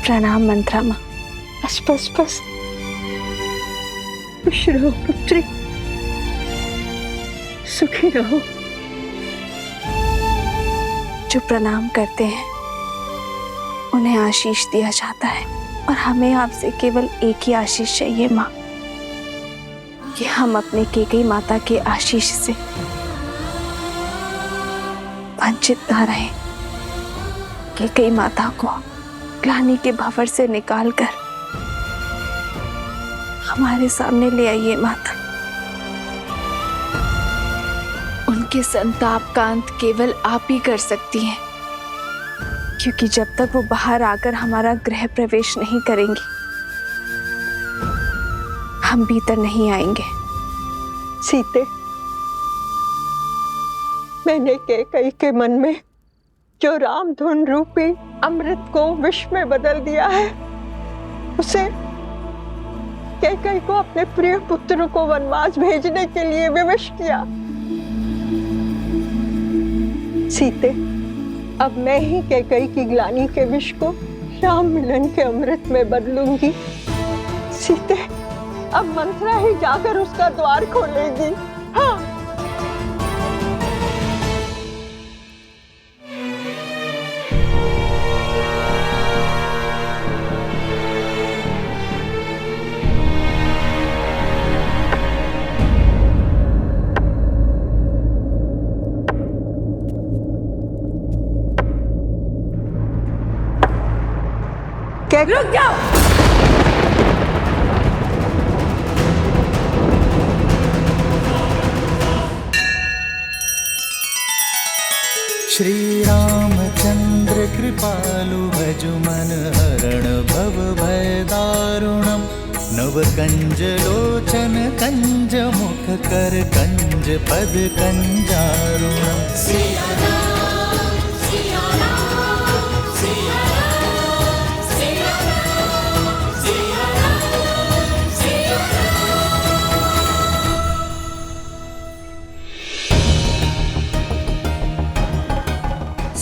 प्रणाम मंत्रा माँ। बस बस बस, खुश रहो पुत्री, सुखी रहो। जो प्रणाम करते हैं उन्हें आशीष दिया जाता है, और हमें आपसे केवल एक ही आशीष चाहिए माँ, कि हम अपने केकई माता के आशीष से वंचित न रहे। केकई माता को ग्लानि के भंवर से निकालकर हमारे सामने ले आइए माता। उनके संताप का अंत केवल आप ही कर सकती हैं, क्योंकि जब तक वो बाहर आकर हमारा गृह प्रवेश नहीं करेंगी, हम भीतर नहीं आएंगे। सीते, मैंने केकई के मन में जो रामधुन रूपी अमृत को विष में बदल दिया है, उसे केकई को अपने प्रिय पुत्र को वनवास भेजने के लिए विवश किया। सीते, अब मैं ही केकई की ग्लानि के विष को राम मिलन के अमृत में बदलूंगी। सीते, अब मंत्रा ही जाकर उसका द्वार खोलेगी। हाँ। रुक जाओ। श्री रामचंद्र कृपालु भजु मन हरण भव भय दारुणम। नव कंज लोचन कंज मुख कर कंज पद कंजारुणम।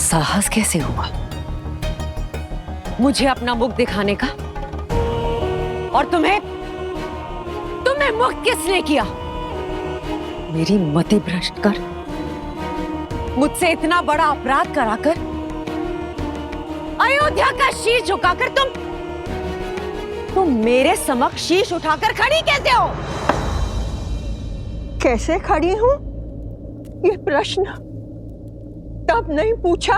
साहस कैसे हुआ मुझे अपना मुख दिखाने का? और तुम्हें मुक्त किसने किया? मेरी मति भ्रष्ट कर, मुझसे इतना बड़ा अपराध कराकर, अयोध्या का शीश झुकाकर तुम मेरे समक्ष शीश उठाकर खड़ी कैसे हो? कैसे खड़ी हूं? ये प्रश्न तब नहीं पूछा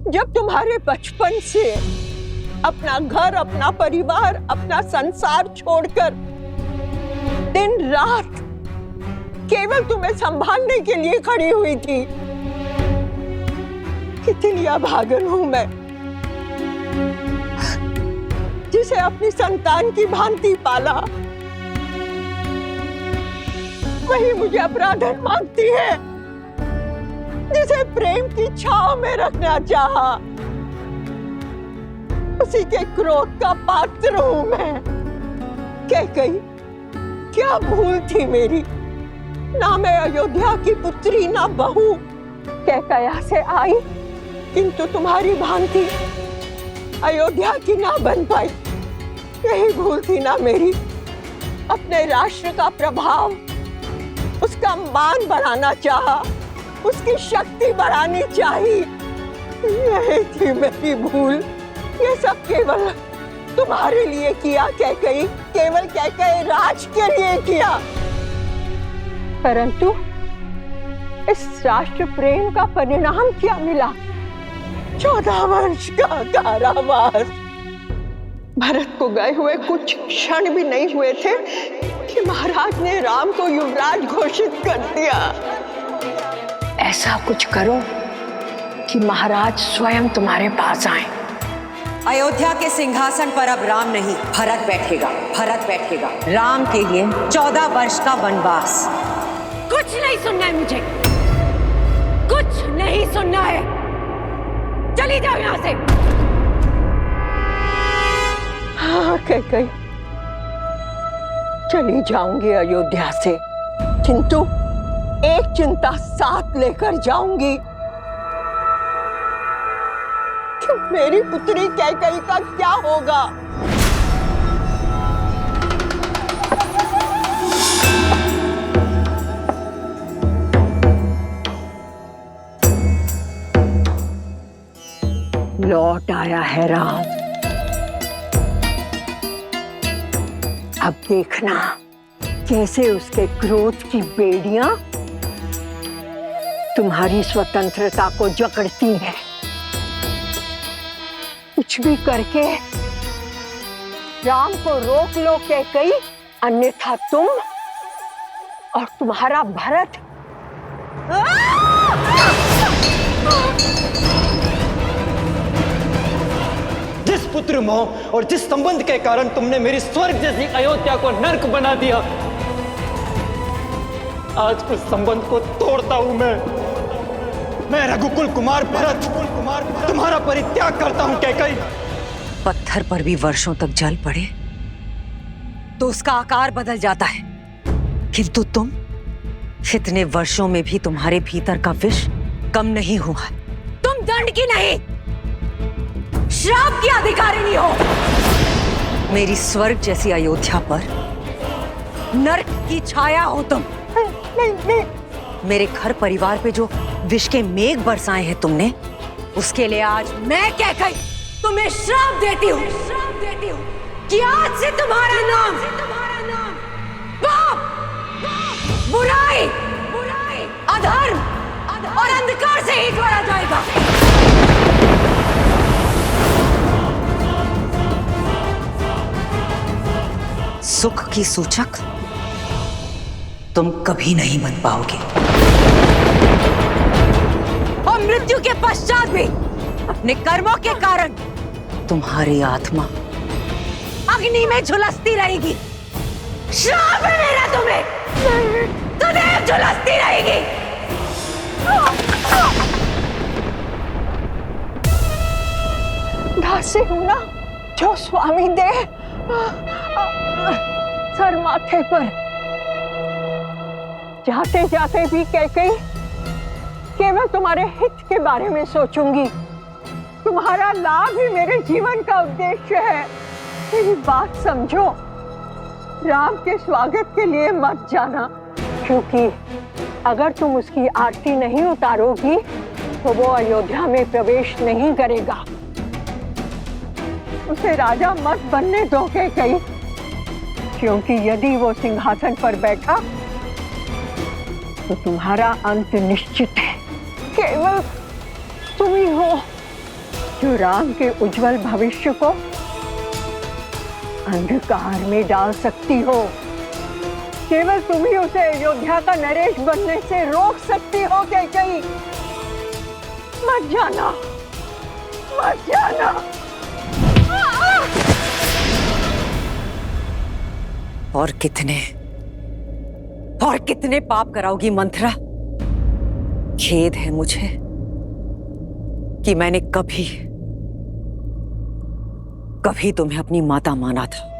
जब तुम्हारे बचपन से अपना घर, अपना परिवार, अपना संसार छोड़कर दिन रात केवल तुम्हें संभालने के लिए खड़ी हुई थी। कितनी अभागन हूं मैं, जिसे अपनी संतान की भांति पाला, वही मुझे अपराधन मांगती है, जिसे प्रेम की छांव में रखना चाहा, उसी के क्रोध का पात्र हूं मैं। केकई, क्या भूल थी मेरी? ना मैं अयोध्या की पुत्री, ना बहू। केकया से आई, किंतु तुम्हारी भांति अयोध्या की ना बन पाई। यही भूल थी ना मेरी? अपने राष्ट्र का प्रभाव, उसका मान बढ़ाना चाहा, उसकी शक्ति बढ़ानी चाहिए। यही थी मेरी भूल। ये सब केवल तुम्हारे लिए किया केकई, केवल केकई राज के लिए किया। परंतु इस राष्ट्र प्रेम का परिणाम क्या मिला? 14 वर्ष का कारावास। भरत को गए हुए कुछ क्षण भी नहीं हुए थे कि महाराज ने राम को युवराज घोषित कर दिया। ऐसा कुछ करो कि महाराज स्वयं तुम्हारे पास आए। अयोध्या के सिंहासन पर अब राम नहीं, भरत बैठेगा। भरत बैठेगा। राम के लिए 14 वर्ष का वनवास। कुछ नहीं सुनना है मुझे, कुछ नहीं सुनना है। चली जाओ यहां से। हाँ केकई, चली जाऊंगी अयोध्या से, किंतु एक चिंता साथ लेकर जाऊंगी कि मेरी पुत्री कैकई का क्या होगा? लौट आया है राम। अब देखना कैसे उसके क्रोध की बेड़ियां तुम्हारी स्वतंत्रता को जकड़ती हैं। कुछ भी करके राम को रोक लो कैकई, अन्यथा तुम और तुम्हारा भरत जिस पुत्र मोह और जिस संबंध के कारण तुमने मेरी स्वर्ग जैसी अयोध्या को नर्क बना दिया, आज उस संबंध को तोड़ता हूं मैं रघुकुल कुमार भरत तुम्हारा परित्याग करता हूं कैकई। पत्थर पर भी वर्षों तक जल पड़े तो उसका आकार बदल जाता है, किंतु तुम इतने वर्षों में भी तुम्हारे भीतर का विष कम नहीं हुआ। तुम दंड की नहीं, श्राप की अधिकारिणी हो। मेरी स्वर्ग जैसी अयोध्या पर नर्क की छाया हो तुम। नहीं। मेरे घर परिवार पे जो विष के मेघ बरसाए हैं तुमने, उसके लिए आज मैं कैकई तुम्हें श्राप देती हूँ कि आज से तुम्हारा नाम पाप, बुराई, अधर्म और अंधकार से ही जोड़ा जाएगा। सुख की सूचक तुम कभी नहीं बन पाओगे और मृत्यु के पश्चात भी अपने कर्मों के कारण तुम्हारी आत्मा अग्नि में झुलसती रहेगी। श्राप है मेरा तुम्हें, सदैव झुलसती रहेगी। दासी हूं ना, जो स्वामी दे सर माथे पर। जाते जाते भी कैकई केवल तुम्हारे हित के बारे में सोचूंगी। तुम्हारा लाभ ही मेरे जीवन का उद्देश्य है। मेरी बात समझो, राम के स्वागत के लिए मत जाना, क्योंकि अगर तुम उसकी आरती नहीं उतारोगी तो वो अयोध्या में प्रवेश नहीं करेगा। उसे राजा मत बनने दो कैकई, क्योंकि यदि वो सिंहासन पर बैठा तो तुम्हारा अंत निश्चित है। केवल तुम ही हो जो राम के उज्जवल भविष्य को अंधकार में डाल सकती हो। केवल तुम ही उसे अयोध्या का नरेश बनने से रोक सकती हो कैकई। मत जाना, मत जाना। और कितने पाप कराओगी मंथरा? खेद है मुझे कि मैंने कभी तुम्हें अपनी माता माना था।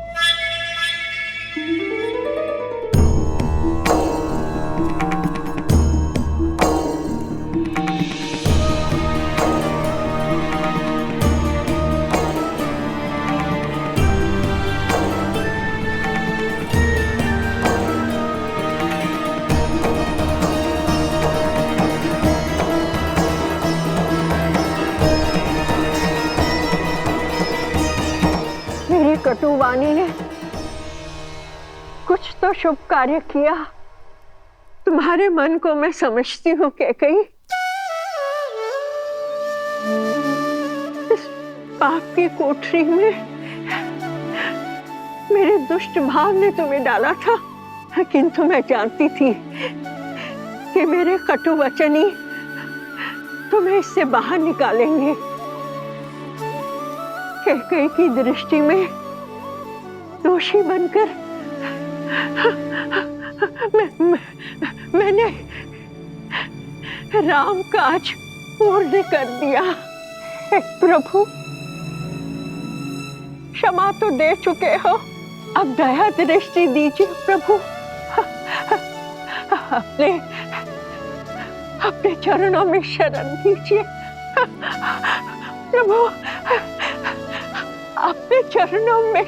कटुवाणी ने कुछ तो शुभ कार्य किया। तुम्हारे मन को मैं समझती हूँ कैकई। इस पाप की कोठरी में मेरे दुष्ट भाव ने तुम्हें डाला था, किंतु मैं जानती थी कि मेरे कटु वचन ही तुम्हें इससे बाहर निकालेंगे। कैकई की दृष्टि में दोषी बनकर मैंने राम काज पूर्ण कर दिया। हे प्रभु, क्षमा तो दे चुके हो, अब दया दृष्टि दीजिए प्रभु। अपने चरणों में शरण दीजिए। प्रभु, अपने चरणों में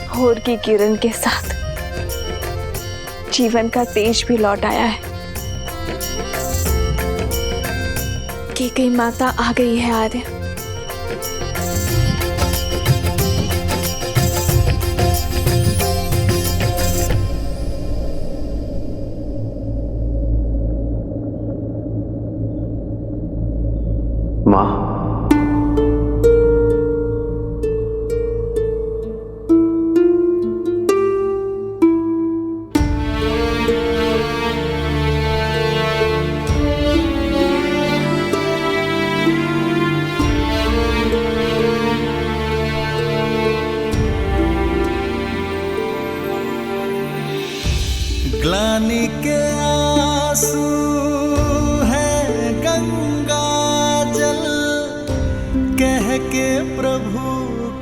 भोर की किरण के साथ जीवन का तेज भी लौट आया है। कैकेयी माता आ गई है आर्य। माँ, ग्लानि के आंसू है गंगा जल, कह के प्रभु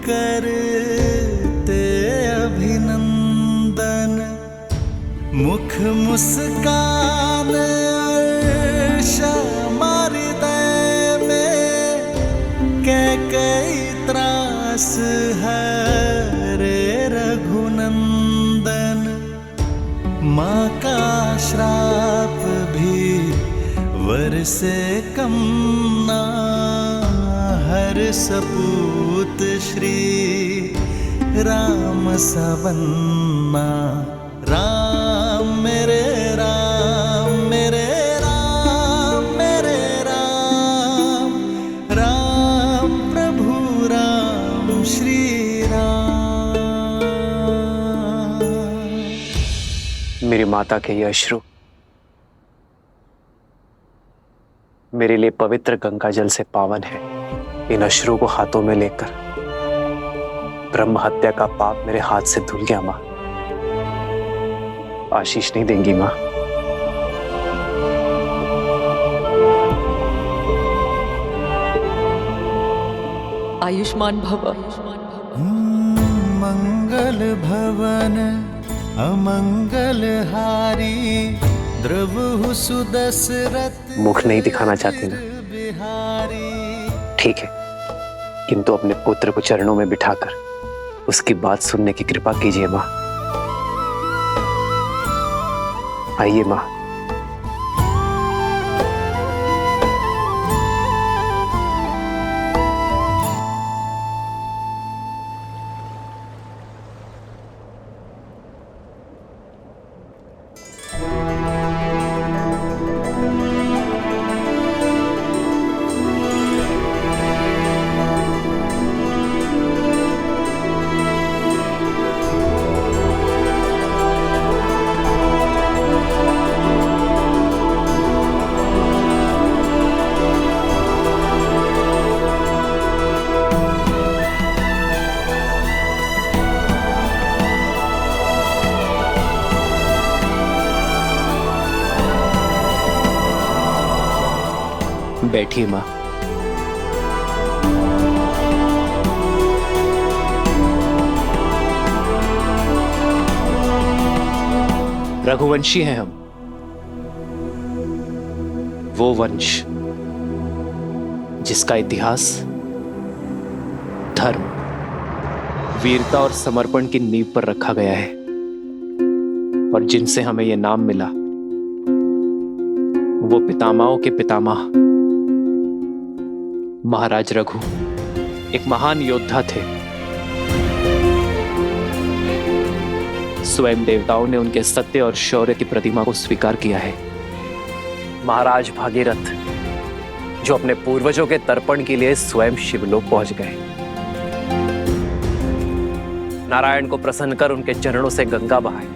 करते अभिनंदन। मुख मुस्कान अर्श हृदय में, कैकेयी त्रास हरे रघुनंदन। माँ का श्राप भी वर से कम ना, हर सपूत श्री राम सबन्ना। राम मेरे राम, मेरे राम, मेरे राम, राम प्रभु राम श्री राम। मेरी माता के ये अश्रु मेरे लिए पवित्र गंगा जल से पावन है। इन अश्रु को हाथों में लेकर ब्रह्म हत्या का पाप मेरे हाथ से धुल गया। माँ, आशीष नहीं देंगी माँ? आयुष्मान भव। मंगल भवन अमंगल हारी, द्रवहु सुदशरथ। मुख नहीं दिखाना चाहती ना? ठीक है, किंतु अपने पुत्र को चरणों में बिठाकर उसकी बात सुनने की कृपा कीजिए माँ। आइए माँ। बैठिए माँ। रघुवंशी हैं हम, वो वंश जिसका इतिहास धर्म, वीरता और समर्पण की नींव पर रखा गया है, और जिनसे हमें यह नाम मिला वो पितामहों के पितामह महाराज रघु एक महान योद्धा थे। स्वयं देवताओं ने उनके सत्य और शौर्य की प्रतिमा को स्वीकार किया है। महाराज भागीरथ जो अपने पूर्वजों के तर्पण के लिए स्वयं शिवलोक पहुंच गए, नारायण को प्रसन्न कर उनके चरणों से गंगा बहाई,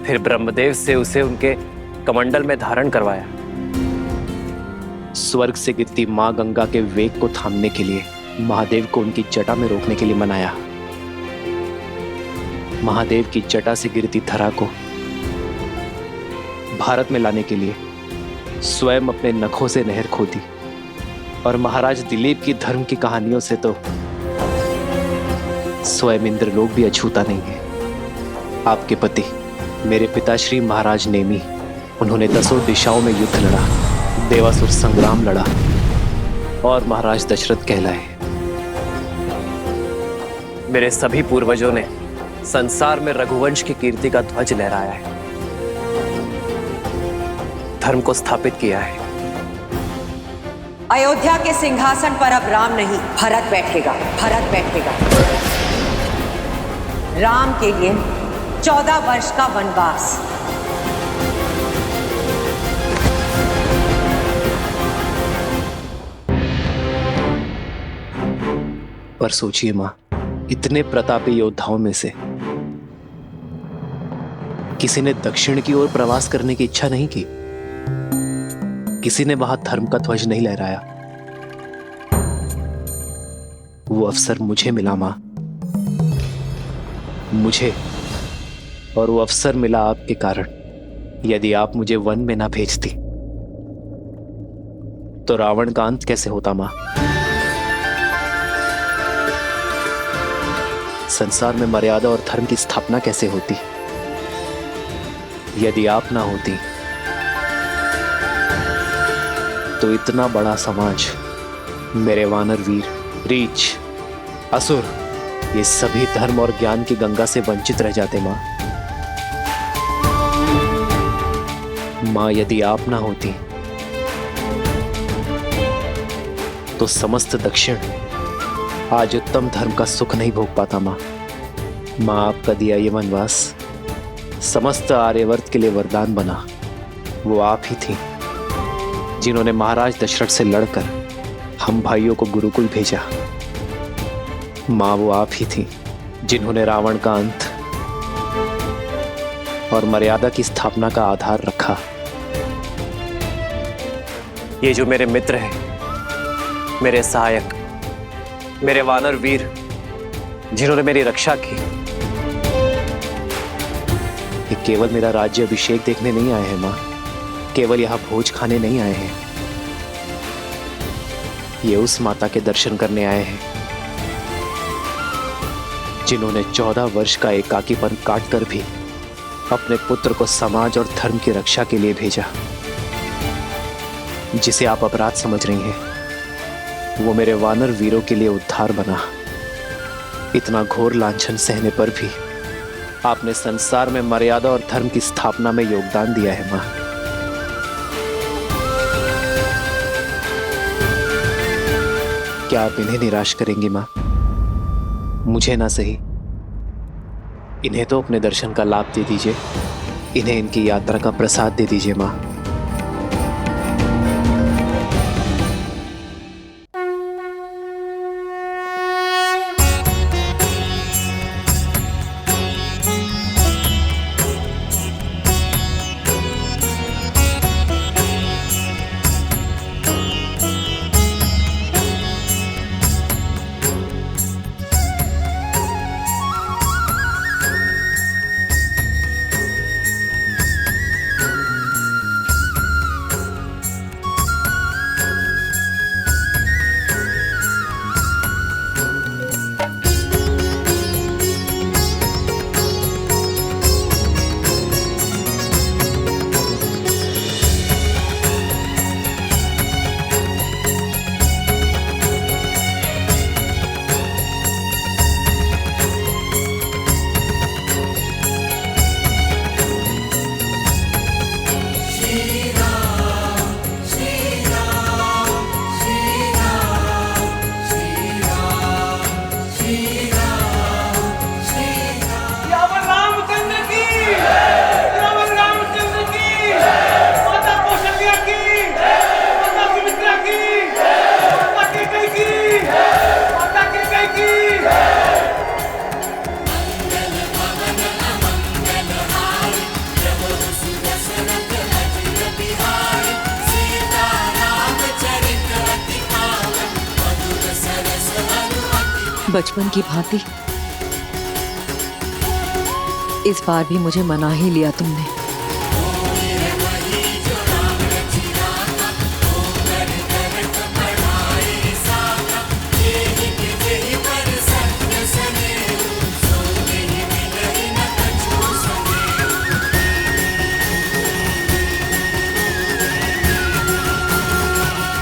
फिर ब्रह्मदेव से उसे उनके कमंडल में धारण करवाया। स्वर्ग से गिरती मां गंगा के वेग को थामने के लिए महादेव को उनकी जटा में रोकने के लिए मनाया। महादेव की जटा से गिरती धरा को भारत में लाने के लिए स्वयं अपने नखों से नहर खोदी, और महाराज दिलीप की धर्म की कहानियों से तो स्वयं इंद्रलोक भी अछूता नहीं है। आपके पति मेरे पिताश्री महाराज नेमी, उन्होंने 10 दिशाओं में युद्ध लड़ा, देवासुर संग्राम लड़ा और महाराज दशरथ कहलाए। मेरे सभी पूर्वजों ने संसार में रघुवंश की कीर्ति का ध्वज लहराया है, धर्म को स्थापित किया है। अयोध्या के सिंहासन पर अब राम नहीं, भरत बैठेगा। भरत बैठेगा। राम के लिए 14 वर्ष का वनवास। पर सोचिए मां, इतने प्रतापी योद्धाओं में से किसी ने दक्षिण की ओर प्रवास करने की इच्छा नहीं की, किसी ने वहां धर्म का ध्वज नहीं लहराया। वो अवसर मुझे मिला मां, मुझे, और वो अवसर मिला आपके कारण। यदि आप मुझे वन में ना भेजती तो रावण का अंत कैसे होता मां? संसार में मर्यादा और धर्म की स्थापना कैसे होती? यदि आप ना होती तो इतना बड़ा समाज, मेरे वानर वीर, रीछ, असुर, ये सभी धर्म और ज्ञान की गंगा से वंचित रह जाते मां। मां, यदि आप ना होती तो समस्त दक्षिण आज उत्तम धर्म का सुख नहीं भोग पाता मां। मां, आपका दिया ये वनवास समस्त आर्यवर्त के लिए वरदान बना। वो आप ही थी जिन्होंने महाराज दशरथ से लड़कर हम भाइयों को गुरुकुल भेजा। मां, वो आप ही थी जिन्होंने रावण का अंत और मर्यादा की स्थापना का आधार रखा। ये जो मेरे मित्र हैं, मेरे सहायक, मेरे वानर वीर, जिन्होंने मेरी रक्षा की, ये केवल मेरा राज्य अभिषेक देखने नहीं आए हैं मां, केवल यहां भोज खाने नहीं आए हैं। ये उस माता के दर्शन करने आए हैं जिन्होंने 14 वर्ष का एकाकीपन काटकर भी अपने पुत्र को समाज और धर्म की रक्षा के लिए भेजा। जिसे आप अपराध समझ रही हैं, वो मेरे वानर वीरों के लिए उद्धार बना। इतना घोर लांछन सहने पर भी आपने संसार में मर्यादा और धर्म की स्थापना में योगदान दिया है मां। क्या आप इन्हें निराश करेंगी मां? मुझे ना सही, इन्हें तो अपने दर्शन का लाभ दे दीजिए, इन्हें इनकी यात्रा का प्रसाद दे दीजिए मां। बचपन की भांति इस बार भी मुझे मना ही लिया तुमने।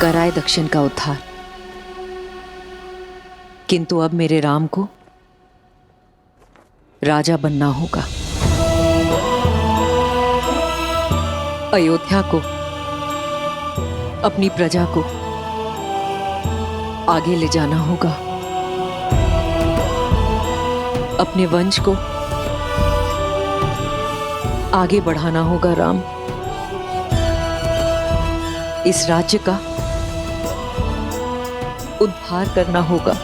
कराए दक्षिण का उद्धार, किंतु अब मेरे राम को राजा बनना होगा। अयोध्या को, अपनी प्रजा को आगे ले जाना होगा। अपने वंश को आगे बढ़ाना होगा राम। इस राज्य का उद्धार करना होगा।